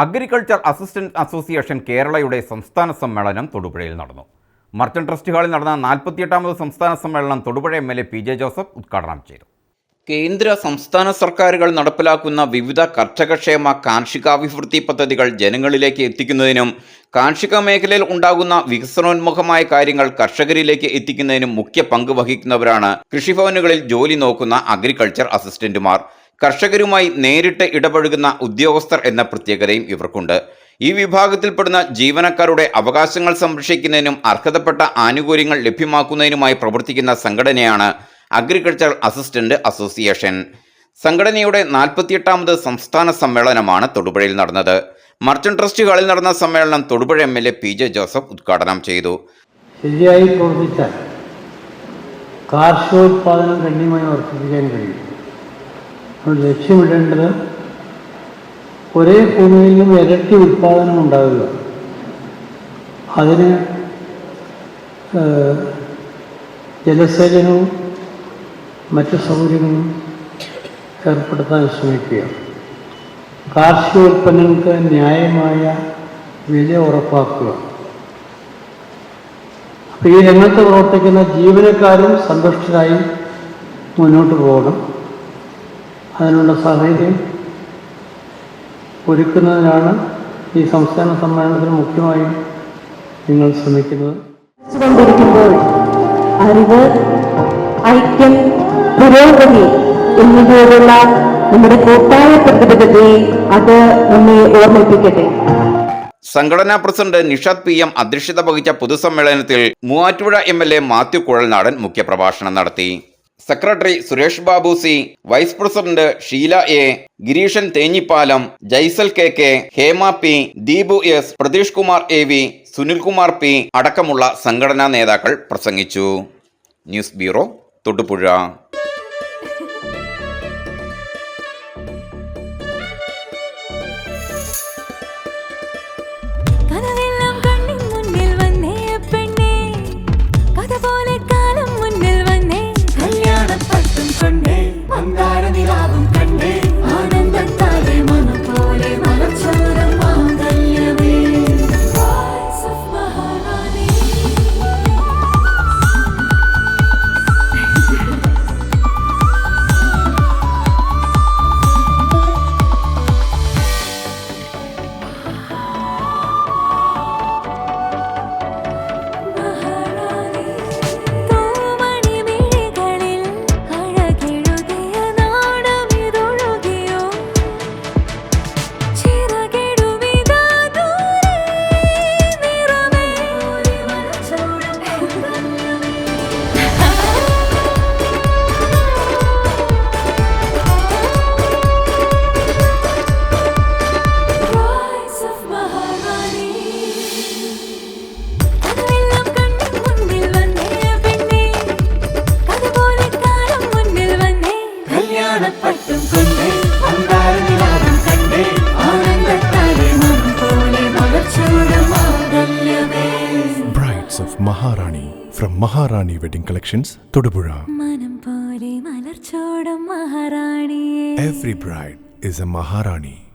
Agriculture assistant association കേരളയുടെ സംസ്ഥാന സമ്മേളനം തൊടുപുഴയിൽ നടന്നു. മർച്ചന്റ് ട്രസ്റ്റ് ഹാളിൽ നടന്ന 48ാമത് സംസ്ഥാന സമ്മേളനം തൊടുപുഴ എം.എൽ.എ. പി.ജെ. ജോസഫ് ഉദ്ഘാടനം ചെയ്തു. കേന്ദ്ര സംസ്ഥാന സർക്കാരുകൾ നടപ്പിലാക്കുന്ന വിവിധ കർഷകക്ഷേമ കാർഷികാഭിവൃദ്ധി പദ്ധതികൾ ജനങ്ങളിലേക്ക് എത്തിക്കുന്നതിനും കാർഷിക മേഖലയിൽ ഉണ്ടാകുന്ന വികസനോന്മുഖമായ കാര്യങ്ങൾ കർഷകരിലേക്ക് എത്തിക്കുന്നതിനും മുഖ്യ പങ്ക് വഹിക്കുന്നവരാണ് കൃഷിഭവനുകളിൽ ജോലി നോക്കുന്ന അഗ്രികൾച്ചർ അസിസ്റ്റന്റുമാർ. കർഷകരുമായി നേരിട്ട് ഇടപഴകുന്ന ഉദ്യോഗസ്ഥർ എന്ന പ്രത്യേകതയും ഇവർക്കുണ്ട്. ഈ വിഭാഗത്തിൽപ്പെടുന്ന ജീവനക്കാരുടെ അവകാശങ്ങൾ സംരക്ഷിക്കുന്നതിനും അർഹതപ്പെട്ട ആനുകൂല്യങ്ങൾ ലഭ്യമാക്കുന്നതിനുമായി പ്രവർത്തിക്കുന്ന സംഘടനയാണ് അഗ്രികൾച്ചർ അസിസ്റ്റന്റ് അസോസിയേഷൻ. സംഘടനയുടെ 48ാമത് സംസ്ഥാന സമ്മേളനമാണ് തൊടുപുഴയിൽ നടന്നത്. മർച്ചന്റ് ട്രസ്റ്റ് ഹാളിൽ നടന്ന സമ്മേളനം തൊടുപുഴ എം.എൽ.എ. പി.ജെ. ജോസഫ് ഉദ്ഘാടനം ചെയ്തു. ശരിയായി പ്രവർത്തിച്ചാൽ കാർഷികോത്പാദനം ഗണ്യമായി വർദ്ധിപ്പിക്കാൻ കഴിയും. നമ്മൾ ലക്ഷ്യമിടേണ്ടത് ഒരേ ഭൂമിയിൽ നിന്നും ഇരട്ടി ഉൽപ്പാദനം ഉണ്ടാകുക. അതിന് ജലസേചനവും മറ്റ് സൗകര്യങ്ങളും ഏർപ്പെടുത്താൻ ശ്രമിക്കുക. കാർഷികോൽപ്പന്നങ്ങൾക്ക് ന്യായമായ വില ഉറപ്പാക്കുക. അപ്പോൾ ഈ രംഗത്ത് പ്രവർത്തിക്കുന്ന ജീവനക്കാരും സന്തുഷ്ടരായി മുന്നോട്ട് പോകണം. അതിനുള്ള സാഹചര്യം ഒരുക്കുന്നതിനാണ് ഈ സംസ്ഥാന സമ്മേളനത്തിൽ മുഖ്യമായും നിങ്ങൾ ശ്രമിക്കുന്നത്. അറിവ്, ഐക്യം, പുരോഗതി എന്നിവയോടുള്ള നമ്മുടെ കൂട്ടായ പ്രതിബദ്ധതയെ അത് നമ്മെ ഓർമ്മിപ്പിക്കട്ടെ. സംഘടനാ പ്രസിഡന്റ് നിഷാദ് PM അധ്യക്ഷത വഹിച്ച പൊതുസമ്മേളനത്തിൽ മൂവാറ്റുപുഴ MLA മാത്യു കുഴൽനാടൻ മുഖ്യപ്രഭാഷണം നടത്തി. Secretary Suresh Babu C, vice president Sheela A, Gireeshan Thenhipalam, Jaisal KK, Hema P, Deepu S, Pratheesh Kumar AV, Sunilkumar P അടക്കമുള്ള സംഘടനാ നേതാക്കൾ പ്രസംഗിച്ചു. News bureau, Thodupuzha. Brides of Maharani from Maharani Wedding Collections, Todupuzha. Every bride is a Maharani.